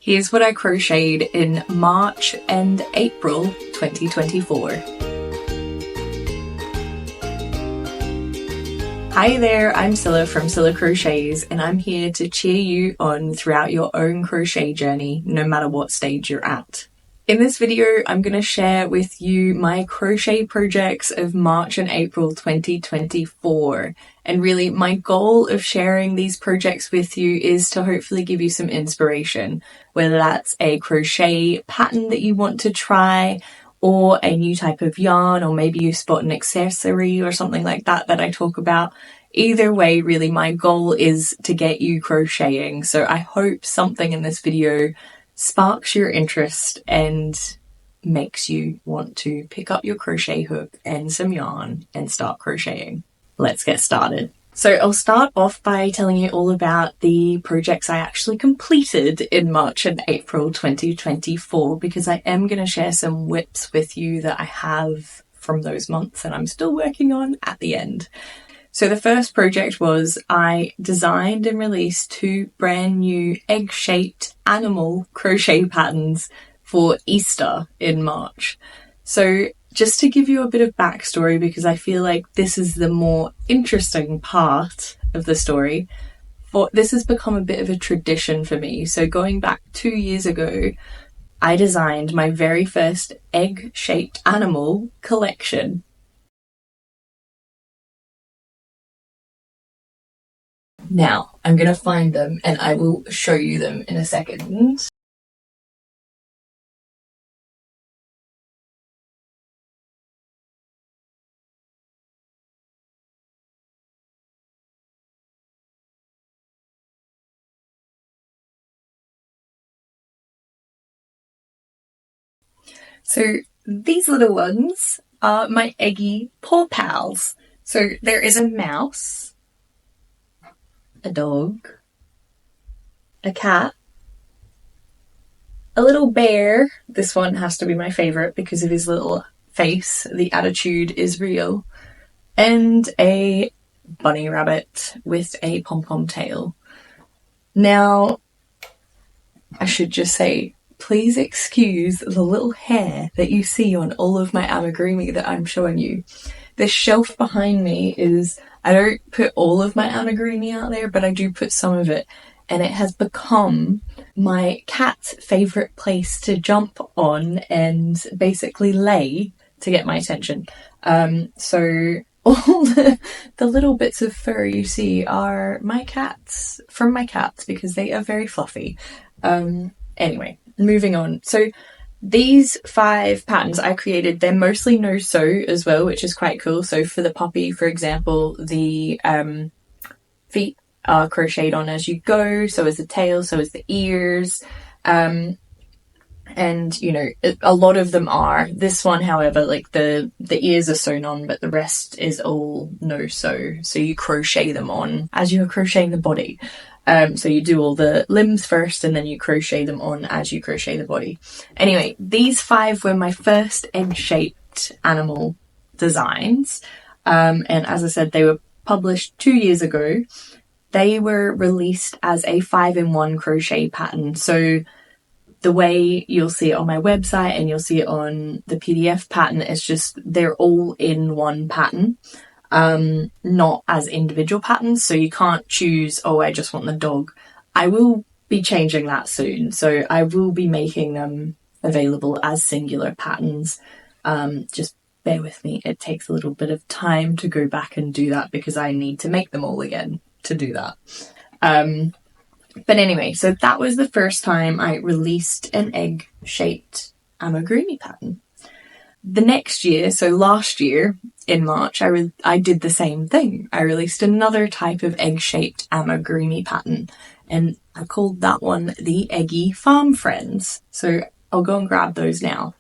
Here's what I crocheted in March and April 2024. Hi there, I'm Cilla from Cilla Crochets, and I'm here to cheer you on throughout your own crochet journey, no matter what stage you're at. In this video, I'm going to share with you my crochet projects of March and April 2024. And really, my goal of sharing these projects with you is to hopefully give you some inspiration, whether that's a crochet pattern that you want to try, or a new type of yarn, or maybe you spot an accessory or something like that that I talk about. Either way, really, my goal is to get you crocheting. So I hope something in this video sparks your interest and makes you want to pick up your crochet hook and some yarn and start crocheting. Let's get started. So I'll start off by telling you all about the projects I actually completed in March and April 2024, because I am going to share some whips with you that I have from those months and I'm still working on at the end. So the first project was I designed and released 2 brand new egg-shaped animal crochet patterns for Easter in March. So just to give you a bit of backstory, because I feel like this is the more interesting part of the story, this has become a bit of a tradition for me. So going back 2 years ago, I designed my very first egg-shaped animal collection. Now, I'm going to find them and I will show you them in a second. So these little ones are my eggy paw pals. So there is a mouse, a dog, a cat, a little bear. This one has to be my favourite because of his little face. The attitude is real. And a bunny rabbit with a pom-pom tail. Now, I should just say, please excuse the little hair that you see on all of my amigurumi that I'm showing you. This shelf behind me is, I don't put all of my amigurumi out there, but I do put some of it. And it has become my cat's favourite place to jump on and basically lay to get my attention. So all the little bits of fur you see are my cats, from my cats, because they are very fluffy. Anyway, moving on. So these 5 patterns I created, they're mostly no-sew as well, which is quite cool. So for the puppy, for example, the feet are crocheted on as you go, so is the tail, so is the ears. And, you know, a lot of them are. This one, however, like the ears are sewn on, but the rest is all no-sew. So you crochet them on as you're crocheting the body. So you do all the limbs first and then you crochet them on as you crochet the body. Anyway, these 5 were my first egg-shaped animal designs. And as I said, they were published 2 years ago. They were released as a 5-in-1 crochet pattern. So the way you'll see it on my website and you'll see it on the PDF pattern, it's just they're all in one pattern. Not as individual patterns, so you can't choose, oh, I just want the dog. I will be changing that soon, so I will be making them available as singular patterns. Just bear with me, it takes a little bit of time to go back and do that because I need to make them all again to do that. But anyway, so that was the first time I released an egg-shaped amigurumi pattern. The next year, so last year in March, I did the same thing. I released another type of egg-shaped amigurumi pattern, and I called that one the Eggy Farm Friends. So I'll go and grab those now.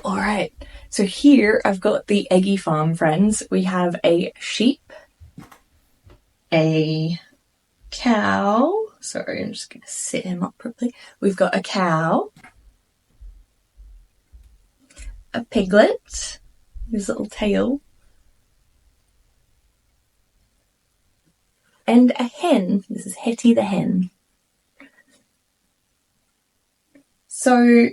All right, so here I've got the Eggy Farm Friends. We have a sheep, a cow. Sorry, I'm just going to sit him up properly. We've got a cow, a piglet, his little tail, and a hen. This is Hetty the hen. So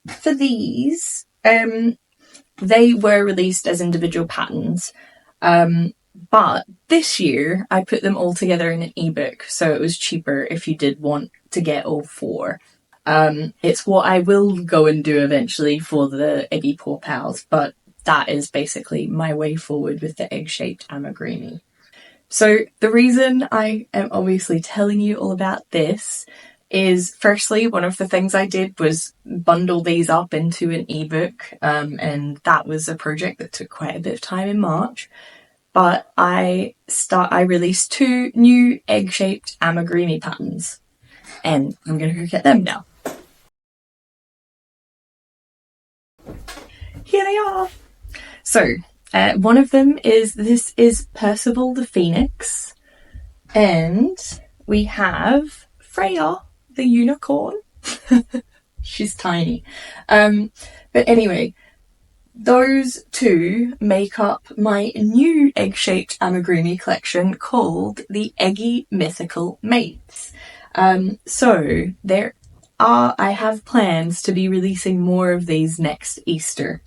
for these, they were released as individual patterns, but this year I put them all together in an ebook, so it was cheaper if you did want to get all 4. It's what I will go and do eventually for the Eggy Paw Pals, but that is basically my way forward with the egg-shaped amigurumi. So the reason I am obviously telling you all about this is, firstly, one of the things I did was bundle these up into an ebook, and that was a project that took quite a bit of time in March. But I released 2 new egg-shaped amigurumi patterns, and I'm going to go get them now. Here they are! So, one of them is, this is Percival the Phoenix, and we have Freya the unicorn. She's tiny. But anyway, those 2 make up my new egg-shaped amigurumi collection called the Eggy Mythical Mates. So I have plans to be releasing more of these next Easter,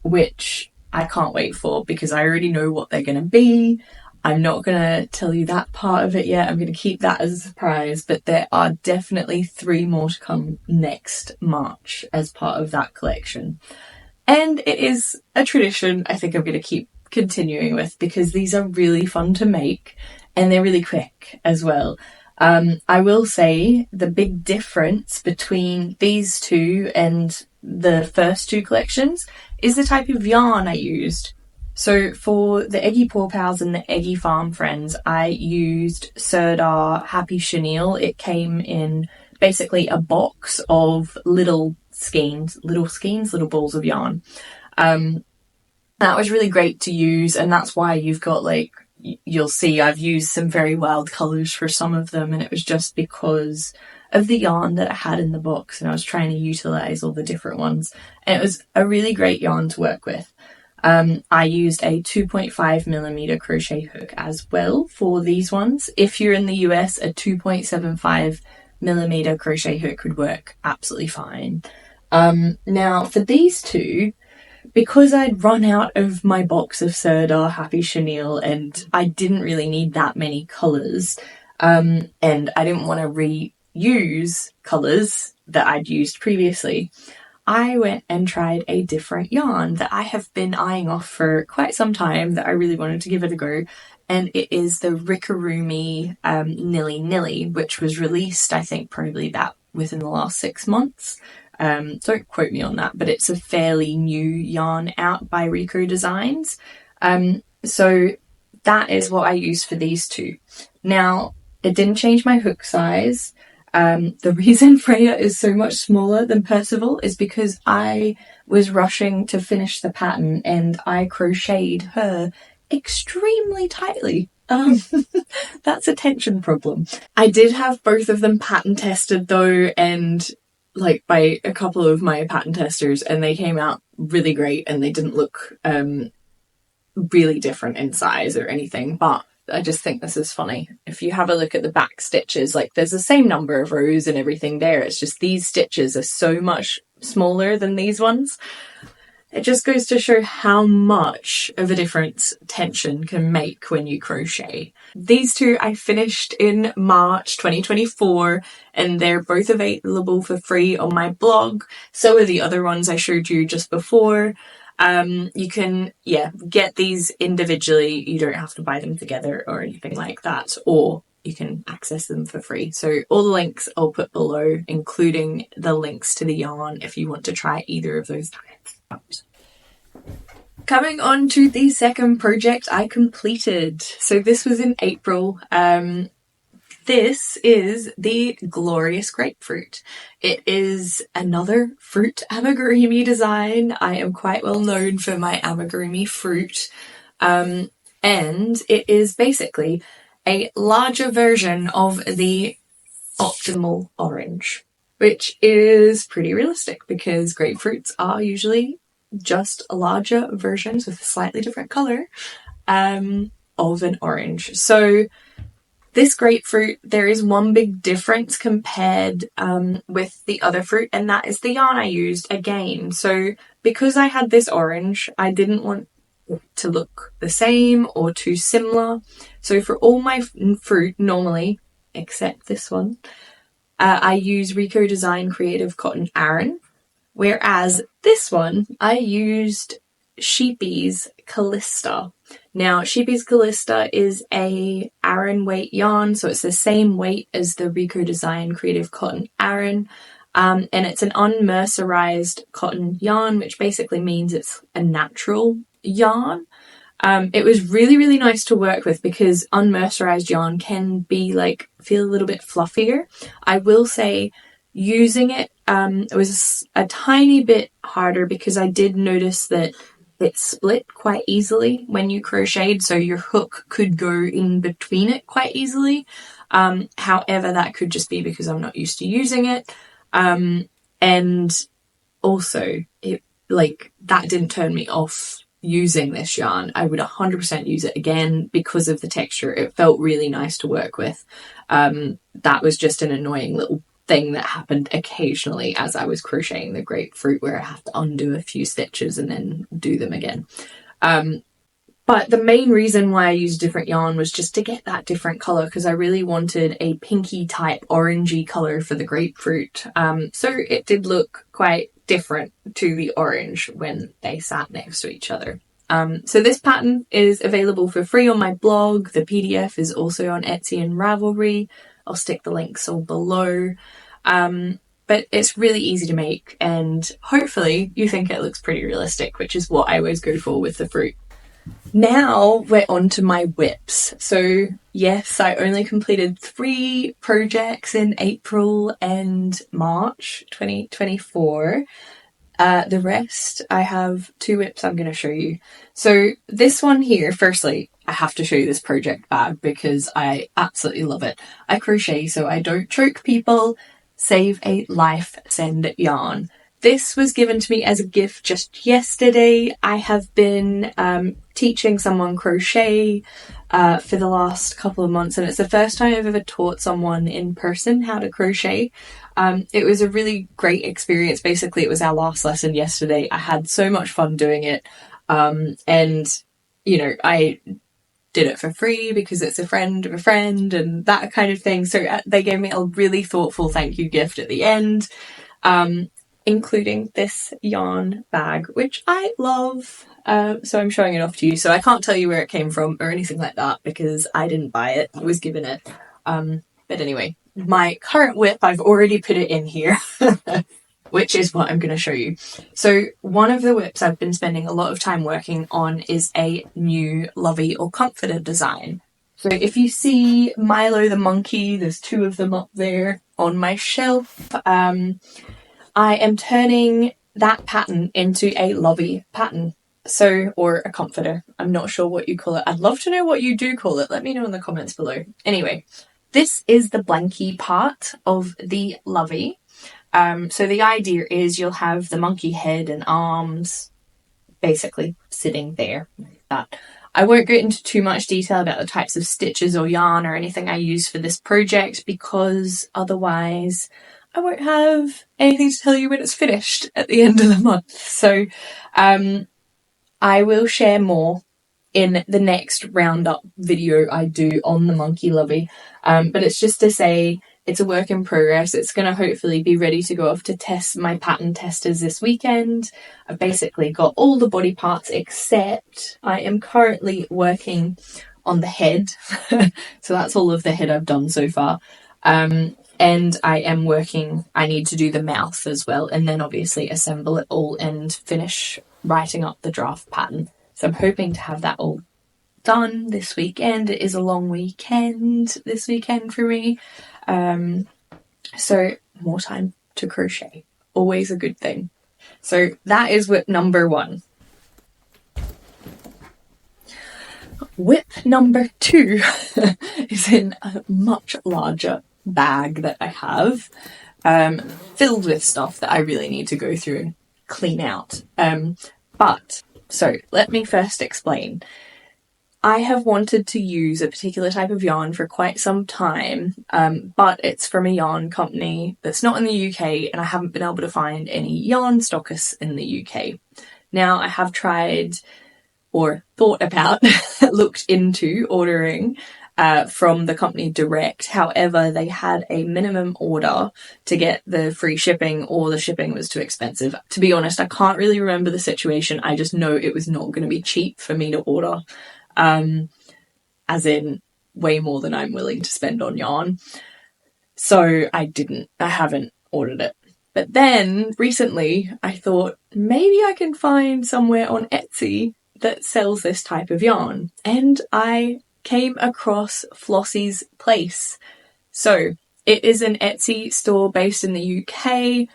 which I can't wait for because I already know what they're going to be. I'm not going to tell you that part of it yet. I'm going to keep that as a surprise, but there are definitely 3 more to come next March as part of that collection. And it is a tradition I think I'm going to keep continuing with because these are really fun to make and they're really quick as well. I will say the big difference between these 2 and the first 2 collections is the type of yarn I used. So for the Eggy Paw Pals and the Eggy Farm Friends, I used Sirdar Happy Chenille. It came in basically a box of little balls of yarn. That was really great to use, and that's why you've got, like, you'll see I've used some very wild colours for some of them, and it was just because of the yarn that I had in the box, and I was trying to utilise all the different ones, and it was a really great yarn to work with. I used a 2.5mm crochet hook as well for these ones. If you're in the US, a 2.75mm crochet hook would work absolutely fine. Now for these 2, because I'd run out of my box of Sirdar Happy Chenille and I didn't really need that many colours, and I didn't want to reuse colours that I'd used previously, I went and tried a different yarn that I have been eyeing off for quite some time that I really wanted to give it a go, and it is the Rickaroomi Nilly Nilly, which was released I think probably about within the last 6 months. Don't quote me on that, but it's a fairly new yarn out by Rico Designs. So that is what I used for these 2. Now, it didn't change my hook size. The reason Freya is so much smaller than Percival is because I was rushing to finish the pattern and I crocheted her extremely tightly. That's a tension problem. I did have both of them pattern tested though, and like by a couple of my pattern testers, and they came out really great and they didn't look really different in size or anything, but I just think this is funny. If you have a look at the back stitches, like there's the same number of rows and everything there, it's just these stitches are so much smaller than these ones. It just goes to show how much of a difference tension can make when you crochet. These 2 I finished in March 2024 and they're both available for free on my blog. So are the other ones I showed you just before. You can, get these individually. You don't have to buy them together or anything like that, or you can access them for free. So all the links I'll put below, including the links to the yarn if you want to try either of those types. Coming on to the second project I completed. So this was in April. This is the Glorious Grapefruit. It is another fruit amigurumi design. I am quite well known for my amigurumi fruit. And it is basically a larger version of the Optimal Orange, which is pretty realistic because grapefruits are usually just larger versions with a slightly different colour. of an orange. So this grapefruit, there is one big difference compared with the other fruit, and that is the yarn I used again. So because I had this orange, I didn't want it to look the same or too similar. So for all my fruit normally, except this one, I use Rico Design Creative Cotton Aran, whereas this one I used Sheepy's Callista. Now, Sheepy's Callista is a Aran weight yarn, so it's the same weight as the Rico Design Creative Cotton Aran, and it's an unmercerized cotton yarn, which basically means it's a natural yarn. It was really, really nice to work with because unmercerized yarn can be like, feel a little bit fluffier. I will say using it, it was a tiny bit harder because I did notice that it split quite easily when you crocheted, so your hook could go in between it quite easily. However, that could just be because I'm not used to using it. And also, it like that didn't turn me off using this yarn. I would 100% use it again because of the texture. It felt really nice to work with. That was just an annoying little thing that happened occasionally as I was crocheting the grapefruit, where I have to undo a few stitches and then do them again. But the main reason why I used different yarn was just to get that different colour, because I really wanted a pinky type orangey colour for the grapefruit. So it did look quite different to the orange when they sat next to each other. So this pattern is available for free on my blog. The PDF is also on Etsy and Ravelry. I'll stick the links all below. But it's really easy to make, and hopefully you think it looks pretty realistic, which is what I always go for with the fruit. Now we're on to my whips. So yes, I only completed 3 projects in April and March 2024. The rest, I have 2 whips I'm going to show you. So this one here, firstly, I have to show you this project bag because I absolutely love it. I crochet so I don't choke people. Save a life, send yarn. This was given to me as a gift just yesterday. I have been teaching someone crochet for the last couple of months, and it's the first time I've ever taught someone in person how to crochet. It was a really great experience. Basically, it was our last lesson yesterday. I had so much fun doing it. And, you know, I did it for free because it's a friend of a friend and that kind of thing. So they gave me a really thoughtful thank you gift at the end, including this yarn bag, which I love. So I'm showing it off to you. So I can't tell you where it came from or anything like that because I didn't buy it. I was given it. But anyway, my current whip, I've already put it in here, which is what I'm going to show you. So one of the whips I've been spending a lot of time working on is a new Lovey or Comforter design. So if you see Milo the monkey, there's 2 of them up there on my shelf. I am turning that pattern into a Lovey pattern. So, or a comforter. I'm not sure what you call it. I'd love to know what you do call it. Let me know in the comments below. Anyway, this is the blanky part of the Lovey. So the idea is you'll have the monkey head and arms basically sitting there like that. I won't go into too much detail about the types of stitches or yarn or anything I use for this project because otherwise I won't have anything to tell you when it's finished at the end of the month. So I will share more in the next roundup video I do on the monkey Lovey. But it's just to say it's a work in progress. It's going to hopefully be ready to go off to test my pattern testers this weekend. I've basically got all the body parts except I am currently working on the head. So that's all of the head I've done so far. And I need to do the mouth as well, and then obviously assemble it all and finish writing up the draft pattern. So I'm hoping to have that all done this weekend. It is a long weekend this weekend for me. So more time to crochet. Always a good thing. So that is whip number 1. Whip number 2 is in a much larger bag that I have, filled with stuff that I really need to go through and clean out. So let me first explain. I have wanted to use a particular type of yarn for quite some time, but it's from a yarn company that's not in the UK, and I haven't been able to find any yarn stockists in the UK. Now, I have tried or thought about, looked into ordering from the company direct. However, they had a minimum order to get the free shipping, or the shipping was too expensive. To be honest, I can't really remember the situation. I just know it was not going to be cheap for me to order, as in way more than I'm willing to spend on yarn. So I haven't ordered it. But then recently I thought maybe I can find somewhere on Etsy that sells this type of yarn, and I came across Flossie's Place. So it is an Etsy store based in the UK.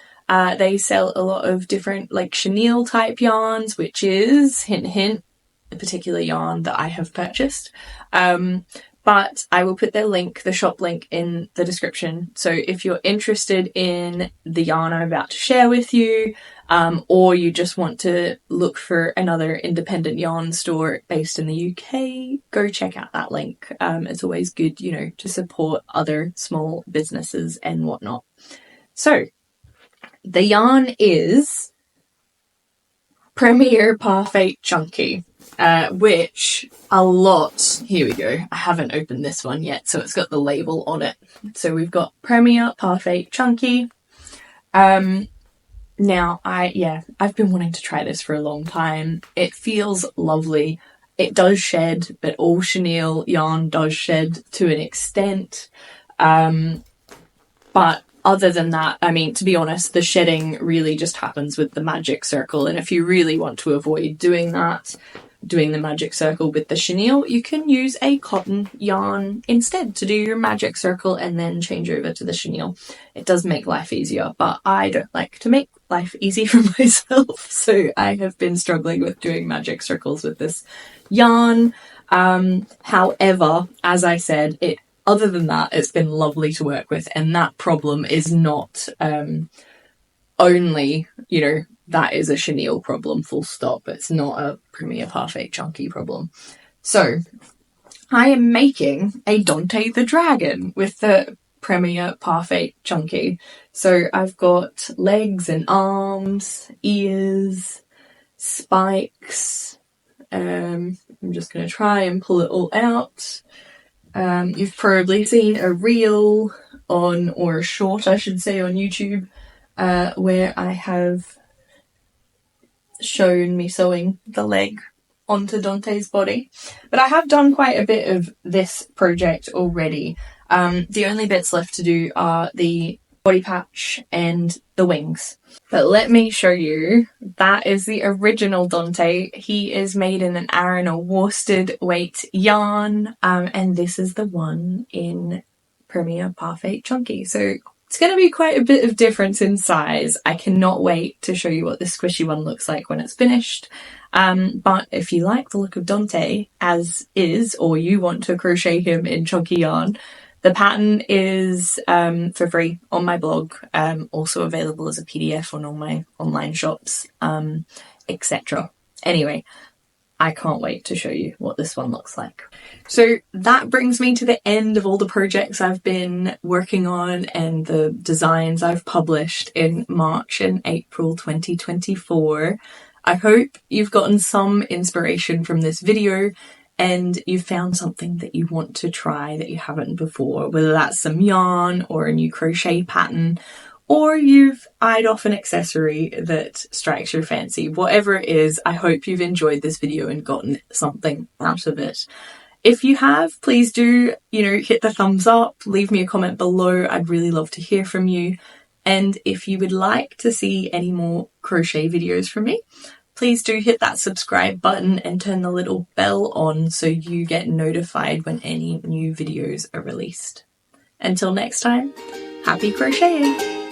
They sell a lot of different like chenille type yarns, which is, hint hint, a particular yarn that I have purchased. But I will put their link, the shop link, in the description. So if you're interested in the yarn I'm about to share with you, or you just want to look for another independent yarn store based in the UK, go check out that link. It's always good, you know, to support other small businesses and whatnot. So the yarn is Premier Parfait Chunky. Which a lot, here we go, I haven't opened this one yet, so it's got the label on it. So we've got Premier Parfait Chunky. Now I've been wanting to try this for a long time. It feels lovely. It does shed, but all chenille yarn does shed to an extent. But other than that, I mean, to be honest, the shedding really just happens with the magic circle. And if you really want to avoid doing that, doing the magic circle with the chenille, you can use a cotton yarn instead to do your magic circle and then change over to the chenille. It does make life easier, but I don't like to make life easy for myself, so I have been struggling with doing magic circles with this yarn. However, as I said, other than that, it's been lovely to work with, and that problem is not only, you know, that is a chenille problem, full stop. It's not a Premier Parfait Chunky problem. So I am making a Dante the Dragon with the Premier Parfait Chunky. So I've got legs and arms, ears, spikes. I'm just going to try and pull it all out. You've probably seen a reel or a short, I should say, on YouTube, where I have shown me sewing the leg onto Dante's body. But I have done quite a bit of this project already. The only bits left to do are the body patch and the wings. But let me show you. That is the original Dante. He is made in an Aran worsted weight yarn, and this is the one in Premier Parfait Chunky. So it's going to be quite a bit of difference in size. I cannot wait to show you what the squishy one looks like when it's finished. But if you like the look of Dante as is, or you want to crochet him in chunky yarn, the pattern is for free on my blog, also available as a PDF on all my online shops, etc. Anyway, I can't wait to show you what this one looks like. So that brings me to the end of all the projects I've been working on and the designs I've published in March and April 2024. I hope you've gotten some inspiration from this video and you've found something that you want to try that you haven't before, whether that's some yarn or a new crochet pattern, or you've eyed off an accessory that strikes your fancy. Whatever it is, I hope you've enjoyed this video and gotten something out of it. If you have, please do, hit the thumbs up, leave me a comment below. I'd really love to hear from you. And if you would like to see any more crochet videos from me, please do hit that subscribe button and turn the little bell on so you get notified when any new videos are released. Until next time, happy crocheting!